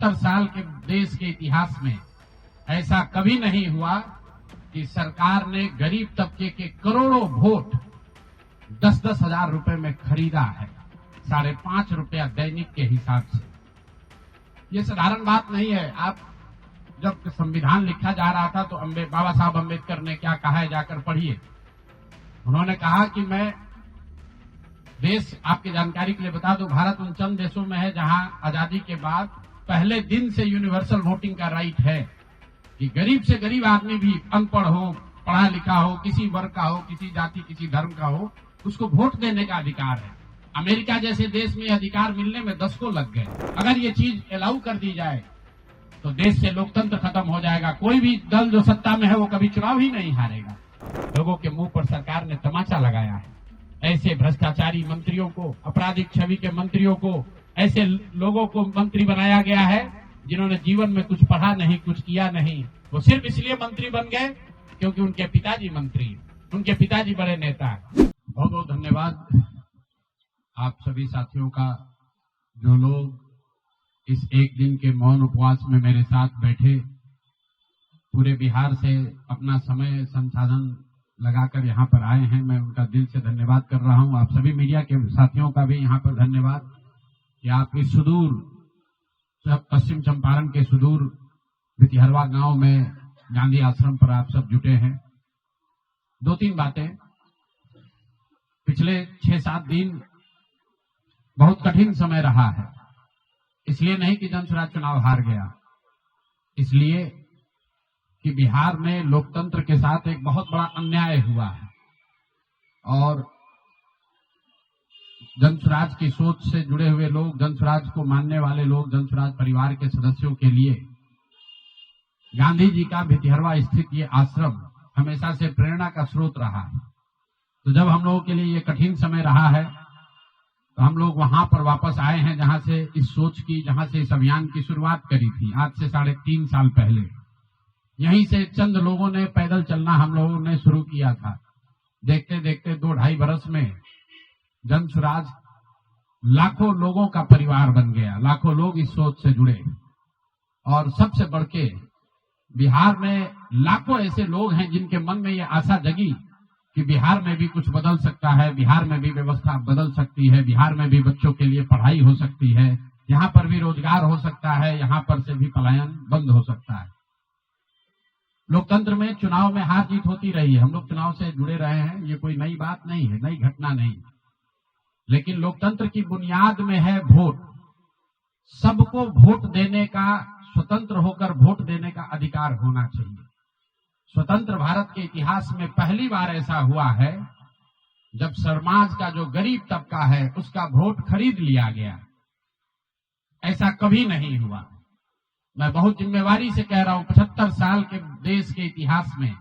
75 साल के देश के इतिहास में ऐसा कभी नहीं हुआ कि सरकार ने गरीब तबके के करोड़ों वोट 10-10 हजार रुपए में खरीदा है, 5.5 रुपया दैनिक के हिसाब से। ये साधारण बात नहीं है। आप जब संविधान लिखा जा रहा था तो बाबा साहब अम्बेडकर ने क्या कहा है, जाकर पढ़िए। उन्होंने कहा कि मैं देश, आपकी जानकारी के लिए बता दूं, भारत उन चंद देशों में है जहां आजादी के बाद पहले दिन से यूनिवर्सल वोटिंग का राइट है कि गरीब से गरीब आदमी भी, अनपढ़ हो, पढ़ा लिखा हो, किसी वर्ग का हो, किसी जाति, किसी धर्म का हो, उसको वोट देने का अधिकार है। अमेरिका जैसे देश में अधिकार मिलने में 10 को लग गए। अगर ये चीज अलाउ कर दी जाए तो देश से लोकतंत्र खत्म हो जाएगा। कोई भी दल जो सत्ता में है वो कभी चुनाव ही नहीं हारेगा। लोगों के मुंह पर सरकार ने तमाचा लगाया है। ऐसे भ्रष्टाचारी मंत्रियों को, आपराधिक छवि के मंत्रियों को, ऐसे लोगों को मंत्री बनाया गया है जिन्होंने जीवन में कुछ पढ़ा नहीं, कुछ किया नहीं। वो सिर्फ इसलिए मंत्री बन गए क्योंकि उनके पिताजी मंत्री, उनके पिताजी बड़े नेता हैं। बहुत बहुत धन्यवाद आप सभी साथियों का, जो लोग इस एक दिन के मौन उपवास में मेरे साथ बैठे, पूरे बिहार से अपना समय संसाधन लगाकर यहाँ पर आए हैं। मैं उनका दिल से धन्यवाद कर रहा हूँ। आप सभी मीडिया के साथियों का भी यहाँ पर धन्यवाद कि आप इस सुदूर पश्चिम चंपारण के सुदूर भितिहरवा गांव में गांधी आश्रम पर आप सब जुटे हैं। 2-3 बातें। पिछले 6-7 दिन बहुत कठिन समय रहा है। इसलिए नहीं कि जनसुराज चुनाव हार गया, इसलिए कि बिहार में लोकतंत्र के साथ एक बहुत बड़ा अन्याय हुआ है और जनसुराज की सोच से जुड़े हुए लोग, जनसुराज को मानने वाले लोग, जनसुराज परिवार के सदस्यों के लिए गांधी जी का भितिहरवा स्थित ये आश्रम हमेशा से प्रेरणा का स्रोत रहा है। तो जब हम लोगों के लिए ये कठिन समय रहा है तो हम लोग वहां पर वापस आए हैं जहां से इस सोच की, जहां से इस अभियान की शुरुआत करी थी आज से 3.5 साल पहले। यहीं से चंद लोगों ने पैदल चलना हम लोगों ने शुरू किया था। देखते देखते 2-2.5 बरस में जनसुराज लाखों लोगों का परिवार बन गया। लाखों लोग इस सोच से जुड़े और सबसे बढ़ के बिहार में लाखों ऐसे लोग हैं जिनके मन में ये आशा जगी कि बिहार में भी कुछ बदल सकता है, बिहार में भी व्यवस्था बदल सकती है, बिहार में भी बच्चों के लिए पढ़ाई हो सकती है, यहाँ पर भी रोजगार हो सकता है, यहाँ पर से भी पलायन बंद हो सकता है। लोकतंत्र में चुनाव में हार जीत होती रही है। हम लोग चुनाव से जुड़े रहे हैं, ये कोई नई बात नहीं है, नई घटना नहीं। लेकिन लोकतंत्र की बुनियाद में है वोट। सबको वोट देने का, स्वतंत्र होकर वोट देने का अधिकार होना चाहिए। स्वतंत्र भारत के इतिहास में पहली बार ऐसा हुआ है जब समाज का जो गरीब तबका है उसका वोट खरीद लिया गया। ऐसा कभी नहीं हुआ। मैं बहुत जिम्मेवारी से कह रहा हूं, 75 साल के देश के इतिहास में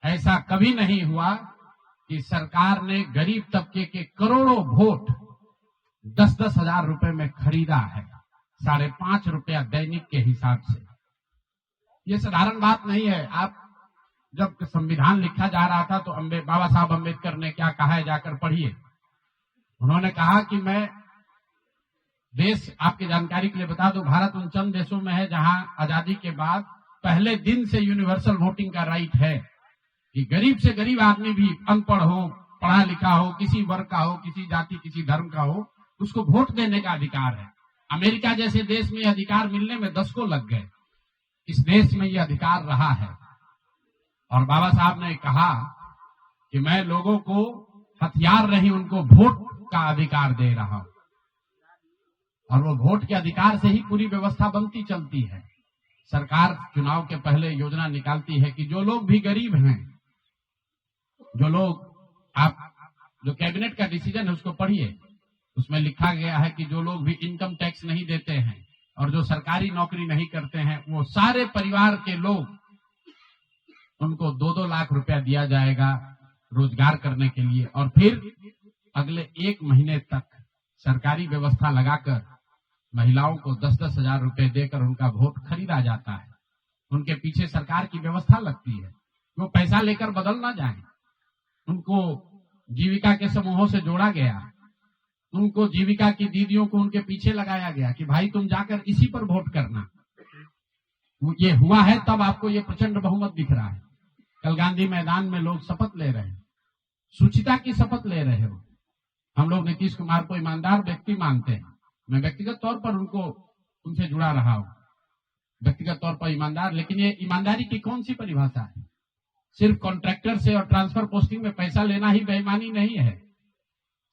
ऐसा कभी नहीं हुआ कि सरकार ने गरीब तबके के करोड़ों वोट 10-10 हजार रुपए में खरीदा है, 5.5 रुपया दैनिक के हिसाब से। ये साधारण बात नहीं है। आप जब संविधान लिखा जा रहा था तो बाबा साहब अम्बेडकर ने क्या कहा है, जाकर पढ़िए। उन्होंने कहा कि मैं देश, आपकी जानकारी के लिए बता दूं, भारत उन चंद देशों में है जहां आजादी के बाद पहले दिन से यूनिवर्सल वोटिंग का राइट है कि गरीब से गरीब आदमी भी, अनपढ़ हो, पढ़ा लिखा हो, किसी वर्ग का हो, किसी जाति, किसी धर्म का हो, उसको वोट देने का अधिकार है। अमेरिका जैसे देश में अधिकार मिलने में 10 को लग गए। इस देश में यह अधिकार रहा है और बाबा साहब ने कहा कि मैं लोगों को हथियार नहीं, उनको वोट का अधिकार दे रहा हूं और वो वोट के अधिकार से ही पूरी व्यवस्था बनती चलती है। सरकार चुनाव के पहले योजना निकालती है कि जो लोग भी गरीब हैं, जो लोग, आप जो कैबिनेट का डिसीजन है उसको पढ़िए, उसमें लिखा गया है कि जो लोग भी इनकम टैक्स नहीं देते हैं और जो सरकारी नौकरी नहीं करते हैं, वो सारे परिवार के लोग, उनको 2-2 लाख रुपया दिया जाएगा रोजगार करने के लिए और फिर अगले 1 महीने तक सरकारी व्यवस्था लगाकर महिलाओं को 10-10 हजार रुपए देकर उनका वोट खरीदा जाता है। उनके पीछे सरकार की व्यवस्था लगती है, वो पैसा लेकर बदल ना जाए। उनको जीविका के समूहों से जोड़ा गया उनको जीविका की दीदियों को उनके पीछे लगाया गया कि भाई तुम जाकर इसी पर वोट करना। ये हुआ है तब आपको ये प्रचंड बहुमत दिख रहा है। कल गांधी मैदान में लोग शपथ ले रहे हैं, शुचिता की शपथ ले रहे हो। हम लोग नीतीश कुमार को ईमानदार व्यक्ति मानते हैं। मैं व्यक्तिगत तौर पर उनसे जुड़ा रहा हूं, व्यक्तिगत तौर पर ईमानदार। लेकिन ये ईमानदारी की कौन सी परिभाषा है? सिर्फ कॉन्ट्रैक्टर से और ट्रांसफर पोस्टिंग में पैसा लेना ही बेईमानी नहीं है।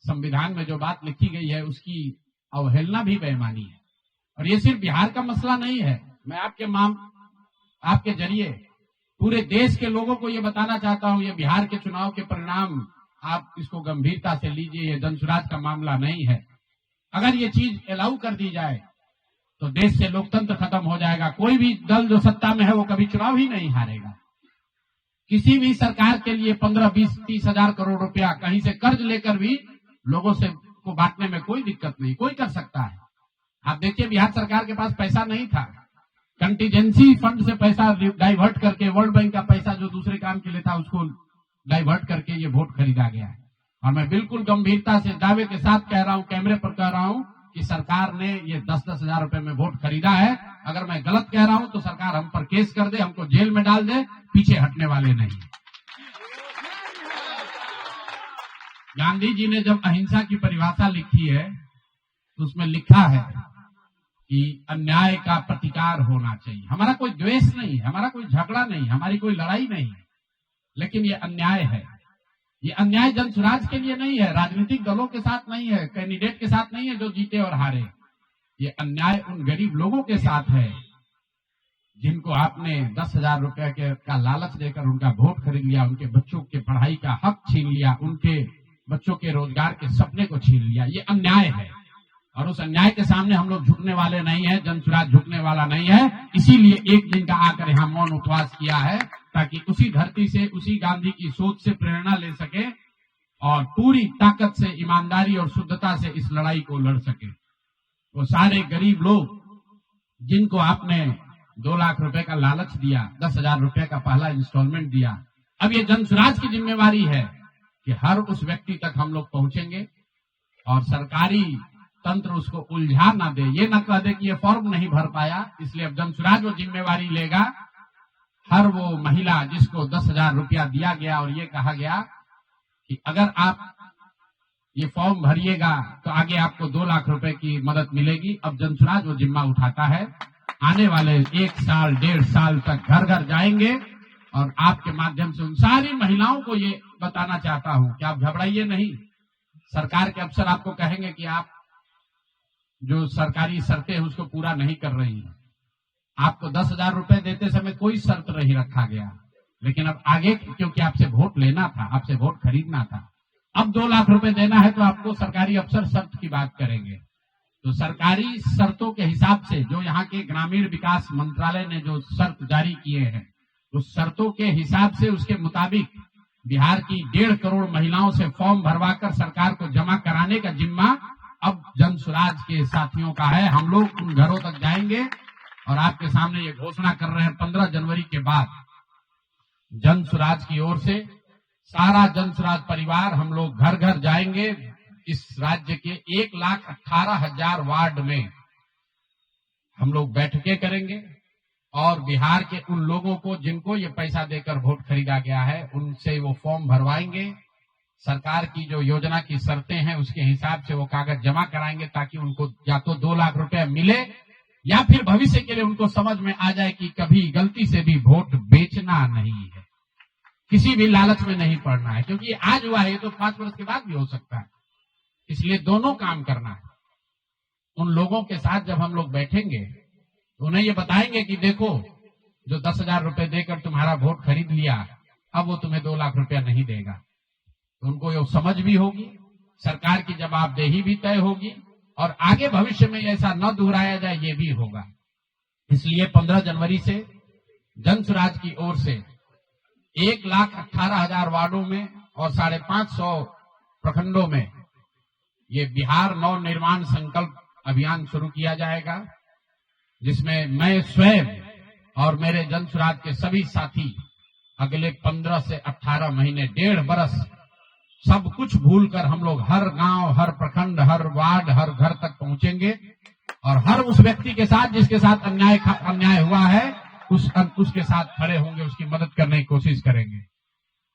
संविधान में जो बात लिखी गई है उसकी अवहेलना भी बेईमानी है। और ये सिर्फ बिहार का मसला नहीं है। मैं आपके जरिए पूरे देश के लोगों को ये बताना चाहता हूं, ये बिहार के चुनाव के परिणाम आप इसको गंभीरता से लीजिए। ये जनसुराज का मामला नहीं है। अगर ये चीज अलाउ कर दी जाए तो देश से लोकतंत्र खत्म हो जाएगा। कोई भी दल जो सत्ता में है वो कभी चुनाव ही नहीं हारेगा। किसी भी सरकार के लिए 15, 20, 30 हजार करोड़ रुपया कहीं से कर्ज लेकर भी लोगों से को बांटने में कोई दिक्कत नहीं, कोई कर सकता है। आप देखिए बिहार सरकार के पास पैसा नहीं था, कंटीजेंसी फंड से पैसा डाइवर्ट करके, वर्ल्ड बैंक का पैसा जो दूसरे काम के लिए था उसको डाइवर्ट करके ये वोट खरीदा गया है। और मैं बिल्कुल गंभीरता से दावे के साथ कह रहा हूं, कैमरे पर कह रहा हूं कि सरकार ने ये 10-10 हजार रुपए में वोट खरीदा है। अगर मैं गलत कह रहा हूं तो सरकार हम पर केस कर दे, हमको जेल में डाल दे, पीछे हटने वाले नहीं। गांधी जी ने जब अहिंसा की परिभाषा लिखी है तो उसमें लिखा है कि अन्याय का प्रतिकार होना चाहिए। हमारा कोई द्वेष नहीं है, हमारा कोई झगड़ा नहीं, हमारी कोई लड़ाई नहीं है, लेकिन ये अन्याय है। ये अन्याय जनसुराज के लिए नहीं है, राजनीतिक दलों के साथ नहीं है, कैंडिडेट के साथ नहीं है जो जीते और हारे। ये अन्याय उन गरीब लोगों के साथ है जिनको आपने 10,000 रुपए का लालच देकर उनका वोट खरीद लिया, उनके बच्चों के पढ़ाई का हक छीन लिया, उनके बच्चों के रोजगार के सपने को छीन लिया। ये अन्याय है और उस अन्याय के सामने हम लोग झुकने वाले नहीं है, जनसुराज झुकने वाला नहीं है। इसीलिए एक दिन का आकर यहाँ मौन उपवास किया है ताकि उसी धरती से, उसी गांधी की सोच से प्रेरणा ले सके और पूरी ताकत से, ईमानदारी और शुद्धता से इस लड़ाई को लड़ सके। वो सारे गरीब लोग जिनको आपने 2 लाख रुपए का लालच दिया, 10,000 रुपए का पहला इंस्टॉलमेंट दिया, अब ये जनसुराज की जिम्मेवारी है कि हर उस व्यक्ति तक हम लोग पहुंचेंगे और सरकारी तंत्र उसको उलझा ना दे, ये न कह दे कि ये फॉर्म नहीं भर पाया। इसलिए अब जनसुराज वो जिम्मेवारी लेगा। हर वो महिला जिसको 10,000 रुपया दिया गया और ये कहा गया कि अगर आप ये फॉर्म भरिएगा तो आगे आपको 2 लाख रुपए की मदद मिलेगी, अब जनसुराज वो जिम्मा उठाता है। आने वाले 1 साल 1.5 साल तक घर घर जाएंगे और आपके माध्यम से उन सारी महिलाओं को ये बताना चाहता हूं कि आप घबराइए नहीं। सरकार के अफसर आपको कहेंगे कि आप जो सरकारी शर्तें हैं उसको पूरा नहीं कर रही हैं। आपको 10,000 रुपए देते समय कोई शर्त नहीं रखा गया, लेकिन अब आगे क्योंकि आपसे वोट लेना था, आपसे वोट खरीदना था, अब 2 लाख रुपए देना है तो आपको सरकारी अफसर शर्त की बात करेंगे। तो सरकारी शर्तों के हिसाब से जो यहाँ के ग्रामीण विकास मंत्रालय ने जो शर्त जारी किए हैं, उस शर्तों के हिसाब से, उसके मुताबिक बिहार की 1.5 करोड़ महिलाओं से फॉर्म भरवाकर सरकार को जमा कराने का जिम्मा अब जनसुराज के साथियों का है। हम लोग उन घरों तक जाएंगे और आपके सामने ये घोषणा कर रहे हैं, 15 जनवरी के बाद जनसुराज की ओर से सारा जनसुराज परिवार हम लोग घर घर जाएंगे। इस राज्य के 1,18,000 वार्ड में हम लोग बैठकें करेंगे और बिहार के उन लोगों को जिनको ये पैसा देकर वोट खरीदा गया है उनसे वो फॉर्म भरवाएंगे। सरकार की जो योजना की शर्तें हैं उसके हिसाब से वो कागज जमा कराएंगे ताकि उनको या तो 2 लाख रुपए मिले या फिर भविष्य के लिए उनको समझ में आ जाए कि कभी गलती से भी वोट बेचना नहीं है, किसी भी लालच में नहीं पड़ना है, क्योंकि आज हुआ है तो 5 वर्ष के बाद भी हो सकता है। इसलिए दोनों काम करना है। उन लोगों के साथ जब हम लोग बैठेंगे तो उन्हें ये बताएंगे कि देखो जो 10,000 रुपए देकर तुम्हारा वोट खरीद लिया, अब वो तुम्हें 2 लाख रुपया नहीं देगा। तो उनको ये समझ भी होगी, सरकार की जवाबदेही भी तय होगी और आगे भविष्य में ऐसा न दोहराया जाए ये भी होगा। इसलिए 15 जनवरी से जनसुराज की ओर से 1,18,000 वार्डों में और 550 प्रखंडों में ये बिहार नव निर्माण संकल्प अभियान शुरू किया जाएगा, जिसमें मैं स्वयं और मेरे जनसुराज के सभी साथी अगले 15 से 18 महीने, 1.5 बरस सब कुछ भूलकर हम लोग हर गांव, हर प्रखंड, हर वार्ड, हर घर तक पहुंचेंगे और हर उस व्यक्ति के साथ जिसके साथ अन्याय हुआ है उसके साथ खड़े होंगे, उसकी मदद करने की कोशिश करेंगे।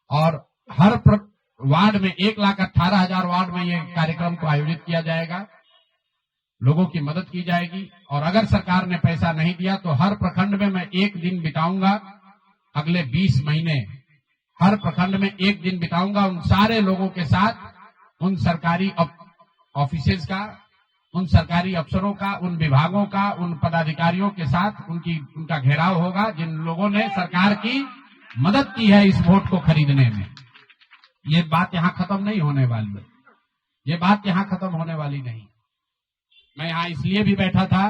और हर वार्ड में 1,18,000 वार्ड में ये कार्यक्रम को आयोजित किया जाएगा, लोगों की मदद की जाएगी। और अगर सरकार ने पैसा नहीं दिया तो हर प्रखंड में मैं एक दिन बिताऊंगा, अगले 20 महीने हर प्रखंड में एक दिन बिताऊंगा उन सारे लोगों के साथ, उन सरकारी ऑफिसेज का, उन सरकारी अफसरों का, उन विभागों का, उन पदाधिकारियों के साथ उनका घेराव होगा जिन लोगों ने सरकार की मदद की है इस वोट को खरीदने में। ये बात यहां खत्म नहीं होने वाली है, ये बात यहां खत्म होने वाली नहीं। मैं यहां इसलिए भी बैठा था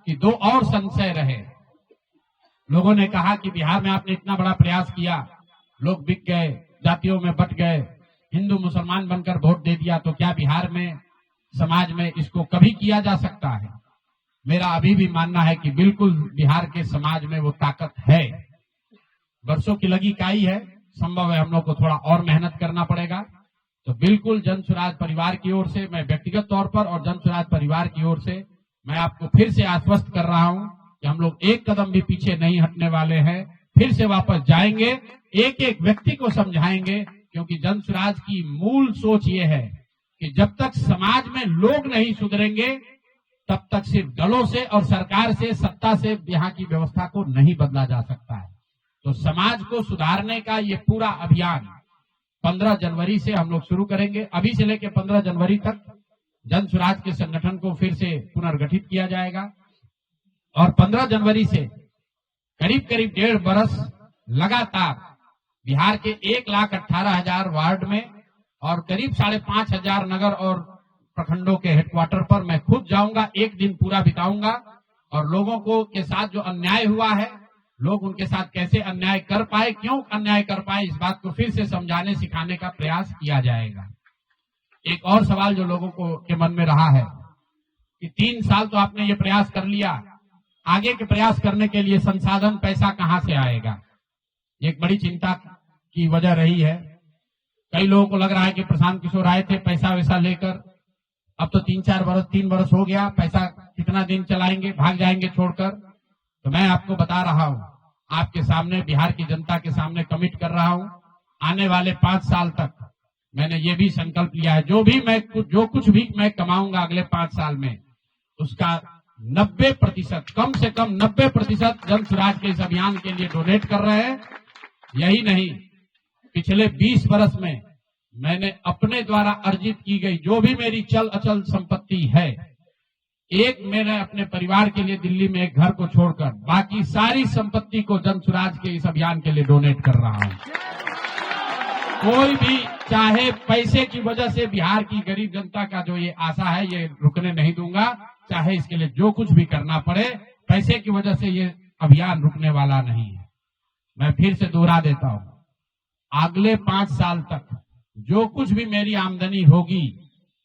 कि 2 और संशय रहे। लोगों ने कहा कि बिहार में आपने इतना बड़ा प्रयास किया, लोग बिक गए, जातियों में बट गए, हिंदू मुसलमान बनकर वोट दे दिया, तो क्या बिहार में समाज में इसको कभी किया जा सकता है? मेरा अभी भी मानना है कि बिल्कुल बिहार के समाज में वो ताकत है। वर्षों की लगी काई है, संभव है हम लोग को थोड़ा और मेहनत करना पड़ेगा। तो बिल्कुल जन स्वराज परिवार की ओर से, मैं व्यक्तिगत तौर पर और जन स्वराज परिवार की ओर से मैं आपको फिर से आश्वस्त कर रहा हूं कि हम लोग एक कदम भी पीछे नहीं हटने वाले हैं, फिर से वापस जाएंगे, एक एक व्यक्ति को समझाएंगे, क्योंकि जन स्वराज की मूल सोच ये है कि जब तक समाज में लोग नहीं सुधरेंगे तब तक सिर्फ दलों से और सरकार से, सत्ता से यहाँ की व्यवस्था को नहीं बदला जा सकता है। तो समाज को सुधारने का ये पूरा अभियान 15 जनवरी से हम लोग शुरू करेंगे। अभी से लेकर 15 जनवरी तक जन स्वराज के संगठन को फिर से पुनर्गठित किया जाएगा और 15 जनवरी से करीब 1.5 बरस लगातार बिहार के 1,18,000 वार्ड में और करीब 5,500 नगर और प्रखंडों के हेडक्वार्टर पर मैं खुद जाऊंगा, एक दिन पूरा बिताऊंगा और लोगों को के साथ जो अन्याय हुआ है, लोग उनके साथ कैसे अन्याय कर पाए, क्यों अन्याय कर पाए, इस बात को फिर से समझाने सिखाने का प्रयास किया जाएगा। एक और सवाल जो लोगों को के मन में रहा है कि 3 साल तो आपने ये प्रयास कर लिया, आगे के प्रयास करने के लिए संसाधन, पैसा कहां से आएगा? एक बड़ी चिंता की वजह रही है। कई लोगों को लग रहा है कि प्रशांत किशोर आए थे पैसा वैसा लेकर, अब तो 3 बरस हो गया, पैसा कितना दिन चलाएंगे, भाग जाएंगे छोड़कर। तो मैं आपको बता रहा हूं, आपके सामने, बिहार की जनता के सामने कमिट कर रहा हूं, आने वाले 5 साल तक मैंने ये भी संकल्प लिया है, जो कुछ भी मैं कमाऊंगा अगले 5 साल में, उसका 90%, कम से कम 90% जन स्वराज के इस अभियान के लिए डोनेट कर रहे हैं। यही नहीं, पिछले 20 बरस में मैंने अपने द्वारा अर्जित की गई जो भी मेरी चल अचल संपत्ति है, मैंने अपने परिवार के लिए दिल्ली में एक घर को छोड़कर बाकी सारी संपत्ति को जन स्वराज के इस अभियान के लिए डोनेट कर रहा हूं। कोई भी चाहे पैसे की वजह से बिहार की गरीब जनता का जो ये आशा है, ये रुकने नहीं दूंगा, चाहे इसके लिए जो कुछ भी करना पड़े, पैसे की वजह से ये अभियान रुकने वाला नहीं है। मैं फिर से दोहरा देता हूं, अगले 5 साल तक जो कुछ भी मेरी आमदनी होगी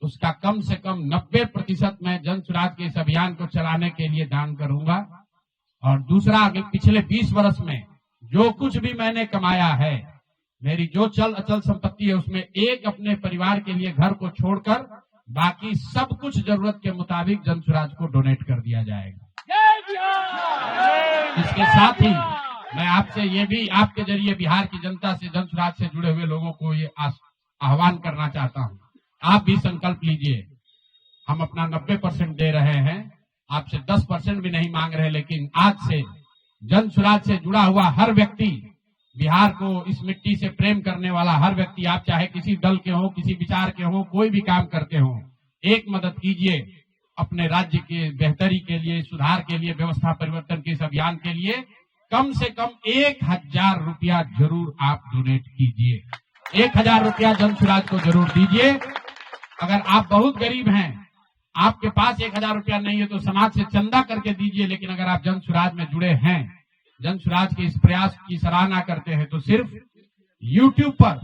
उसका कम से कम 90% मैं जन स्वराज के इस अभियान को चलाने के लिए दान करूंगा। और दूसरा, पिछले 20 वर्ष में जो कुछ भी मैंने कमाया है, मेरी जो चल अचल संपत्ति है, उसमें एक अपने परिवार के लिए घर को छोड़कर बाकी सब कुछ जरूरत के मुताबिक जन स्वराज को डोनेट कर दिया जाएगा। इसके साथ ही मैं आपसे ये भी, आपके जरिए बिहार की जनता से, जन स्वराज से जुड़े हुए लोगों को ये आह्वान करना चाहता हूं, आप भी संकल्प लीजिए। हम अपना 90% दे रहे हैं, आपसे 10% भी नहीं मांग रहे, लेकिन आज से जन स्वराज से जुड़ा हुआ हर व्यक्ति, बिहार को इस मिट्टी से प्रेम करने वाला हर व्यक्ति, आप चाहे किसी दल के हो, किसी विचार के हो, कोई भी काम करते हो, एक मदद कीजिए अपने राज्य के बेहतरी के लिए, सुधार के लिए, व्यवस्था परिवर्तन के इस अभियान के लिए। कम से कम 1,000 रुपया जरूर आप डोनेट कीजिए, 1,000 रुपया जन स्वराज को जरूर दीजिए। अगर आप बहुत गरीब हैं, आपके पास 1,000 रुपया नहीं है, तो समाज से चंदा करके दीजिए। लेकिन अगर आप जन स्वराज में जुड़े हैं, जन स्वराज के इस प्रयास की सराहना करते हैं, तो सिर्फ YouTube पर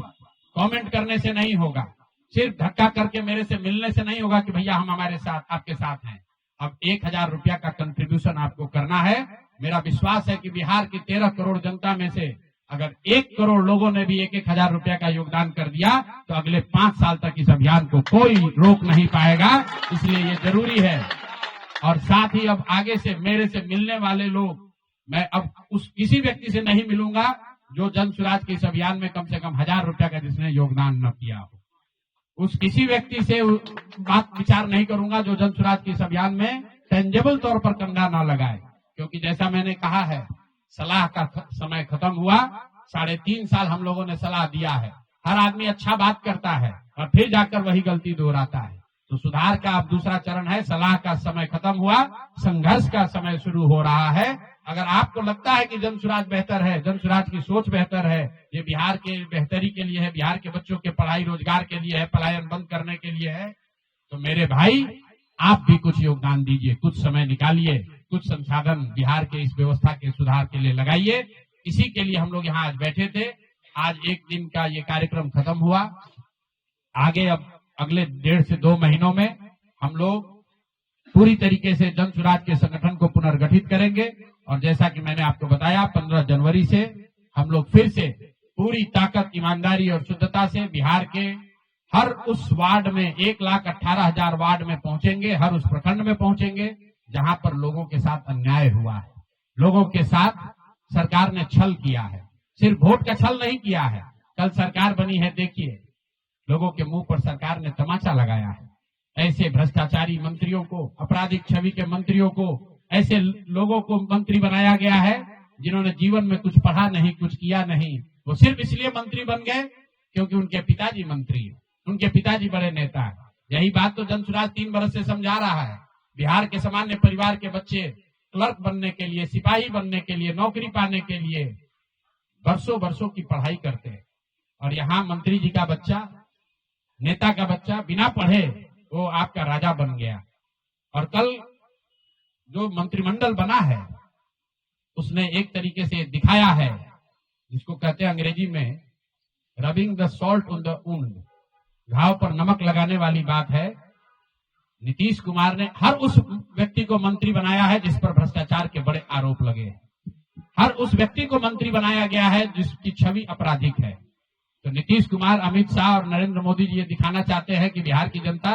कमेंट करने से नहीं होगा, सिर्फ धक्का करके मेरे से मिलने से नहीं होगा कि भैया हम हमारे साथ, आपके साथ हैं। अब 1,000 रुपया का कंट्रीब्यूशन आपको करना है। मेरा विश्वास है कि बिहार की 13 करोड़ जनता में से अगर 1 करोड़ लोगों ने भी 1,000 रुपया का योगदान कर दिया तो अगले 5 साल तक इस अभियान को कोई रोक नहीं पाएगा। इसलिए ये जरूरी है। और साथ ही अब आगे से मेरे से मिलने वाले लोग, मैं अब उस किसी व्यक्ति से नहीं मिलूंगा जो जन स्वराज के इस अभियान में कम से कम 1,000 रुपया का जिसने योगदान न किया हो। उस किसी व्यक्ति से बात विचार नहीं करूंगा जो जन स्वराज के इस अभियान में टेंजेबल तौर पर कंधा न लगाए, क्योंकि जैसा मैंने कहा है, सलाह का समय खत्म हुआ। 3.5 साल हम लोगों ने सलाह दिया है। हर आदमी अच्छा बात करता है और फिर जाकर वही गलती दोहराता है। तो सुधार का अब दूसरा चरण है। सलाह का समय खत्म हुआ, संघर्ष का समय शुरू हो रहा है। अगर आपको लगता है कि जन स्वराज बेहतर है, जन स्वराज की सोच बेहतर है, ये बिहार के बेहतरी के लिए है, बिहार के बच्चों के पढ़ाई रोजगार के लिए है, पलायन बंद करने के लिए है, तो मेरे भाई आप भी कुछ योगदान दीजिए, कुछ समय निकालिए, कुछ संसाधन बिहार के इस व्यवस्था के सुधार के लिए लगाइए। इसी के लिए हम लोग यहाँ आज बैठे थे। आज 1 दिन का ये कार्यक्रम खत्म हुआ। आगे अब अगले 1.5 से 2 महीनों में हम लोग पूरी तरीके से जन स्वराज के संगठन को पुनर्गठित करेंगे। और जैसा कि मैंने आपको बताया, 15 जनवरी से हम लोग फिर से पूरी ताकत, ईमानदारी और शुद्धता से बिहार के हर उस वार्ड में 1,18,000 वार्ड में पहुंचेंगे, हर उस प्रखंड में पहुंचेंगे जहां पर लोगों के साथ अन्याय हुआ है, लोगों के साथ सरकार ने छल किया है। सिर्फ वोट का छल नहीं किया है। कल सरकार बनी है, देखिए लोगों के मुंह पर सरकार ने तमाचा लगाया है। ऐसे भ्रष्टाचारी मंत्रियों को, आपराधिक छवि के मंत्रियों को, ऐसे लोगों को मंत्री बनाया गया है जिन्होंने जीवन में कुछ पढ़ा नहीं, कुछ किया नहीं। वो सिर्फ इसलिए मंत्री बन गए क्योंकि उनके पिताजी मंत्री हैं, उनके पिताजी बड़े नेता हैं। यही बात तो जन स्वराज 3 बरस से समझा रहा है। बिहार के सामान्य परिवार के बच्चे क्लर्क बनने के लिए, सिपाही बनने के लिए, नौकरी पाने के लिए वर्षों की पढ़ाई करते हैं। और यहाँ मंत्री जी का बच्चा, नेता का बच्चा बिना पढ़े वो आपका राजा बन गया। और कल जो मंत्रिमंडल बना है उसने एक तरीके से दिखाया है, जिसको कहते हैं अंग्रेजी में rubbing the salt on the wound, घाव पर नमक लगाने वाली बात है। नीतीश कुमार ने हर उस व्यक्ति को मंत्री बनाया है जिस पर भ्रष्टाचार के बड़े आरोप लगे हैं। हर उस व्यक्ति को मंत्री बनाया गया है जिसकी छवि आपराधिक है। तो नीतीश कुमार, अमित शाह और नरेंद्र मोदी जी ये दिखाना चाहते हैं कि बिहार की जनता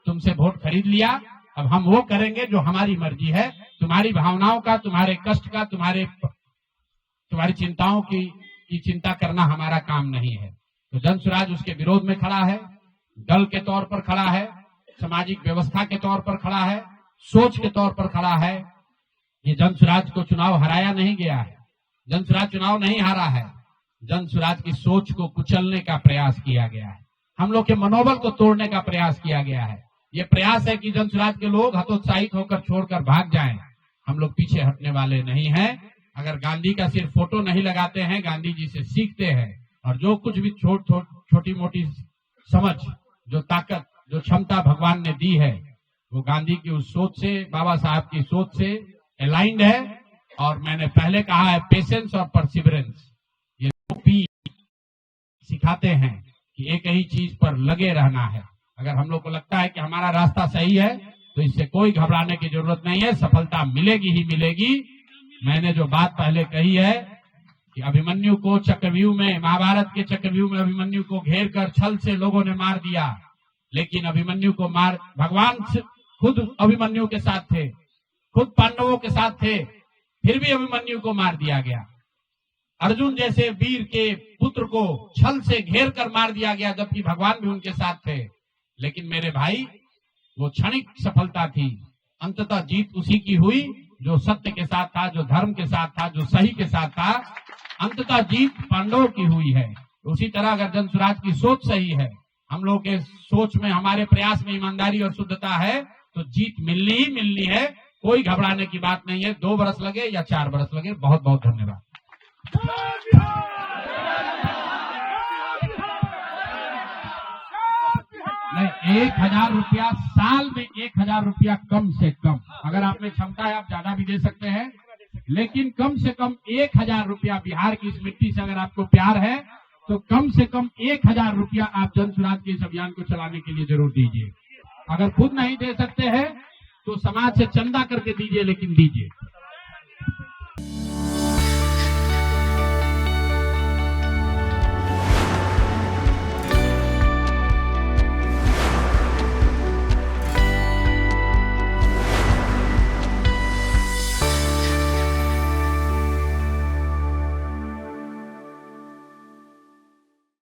तुमसे वोट खरीद लिया, अब हम वो करेंगे जो हमारी मर्जी है। तुम्हारी भावनाओं का, तुम्हारे कष्ट का, तुम्हारी चिंताओं की चिंता करना हमारा काम नहीं है। तो जन स्वराज उसके विरोध में खड़ा है, दल के तौर पर खड़ा है, सामाजिक व्यवस्था के तौर पर खड़ा है, सोच के तौर पर खड़ा है। ये जन स्वराज को चुनाव हराया नहीं गया है, जन स्वराज चुनाव नहीं हारा है। जन स्वराज की सोच को कुचलने का प्रयास किया गया है, हम लोग के मनोबल को तोड़ने का प्रयास किया गया है। ये प्रयास है कि जन स्वराज के लोग हतोत्साहित होकर छोड़कर भाग जाएं। हम लोग पीछे हटने वाले नहीं हैं। अगर गांधी का सिर्फ फोटो नहीं लगाते हैं, गांधी जी से सीखते हैं और जो कुछ भी छोटी मोटी समझ, जो ताकत, जो क्षमता भगवान ने दी है, वो गांधी की उस सोच से, बाबा साहब की सोच से अलाइंड है। और मैंने पहले कहा है, पेशेंस और परसिवरेंस, ये 2 P सिखाते हैं कि एक ही चीज पर लगे रहना है। अगर हम लोग को लगता है कि हमारा रास्ता सही है तो इससे कोई घबराने की जरूरत नहीं है, सफलता मिलेगी ही मिलेगी। मैंने जो बात पहले कही है कि अभिमन्यु को चक्रव्यूह में, महाभारत के चक्रव्यूह में अभिमन्यु को घेर कर छल से लोगों ने मार दिया, लेकिन अभिमन्यु को भगवान खुद अभिमन्यु के साथ थे, खुद पांडवों के साथ थे, फिर भी अभिमन्यु को मार दिया गया। अर्जुन जैसे वीर के पुत्र को छल से घेर कर मार दिया गया, जबकि भगवान भी उनके साथ थे। लेकिन मेरे भाई, वो क्षणिक सफलता थी, अंततः जीत उसी की हुई जो सत्य के साथ था, जो धर्म के साथ था, जो सही के साथ था। अंततः जीत पांडवों की हुई है। उसी तरह अगर जन स्वराज की सोच सही है, हम लोग के सोच में, हमारे प्रयास में ईमानदारी और शुद्धता है, तो जीत मिलनी ही मिलनी है। कोई घबराने की बात नहीं है। 2 बरस लगे या 4 बरस लगे। बहुत बहुत धन्यवाद। नहीं, 1,000 रुपया साल में, 1,000 रुपया कम से कम। अगर आप में क्षमता है आप ज्यादा भी दे सकते हैं, लेकिन कम से कम 1,000 रुपया। बिहार की इस मिट्टी से अगर आपको प्यार है तो कम से कम 1,000 रुपया आप जन स्वराज के इस अभियान को चलाने के लिए जरूर दीजिए। अगर खुद नहीं दे सकते हैं तो समाज से चंदा करके दीजिए, लेकिन दीजिए।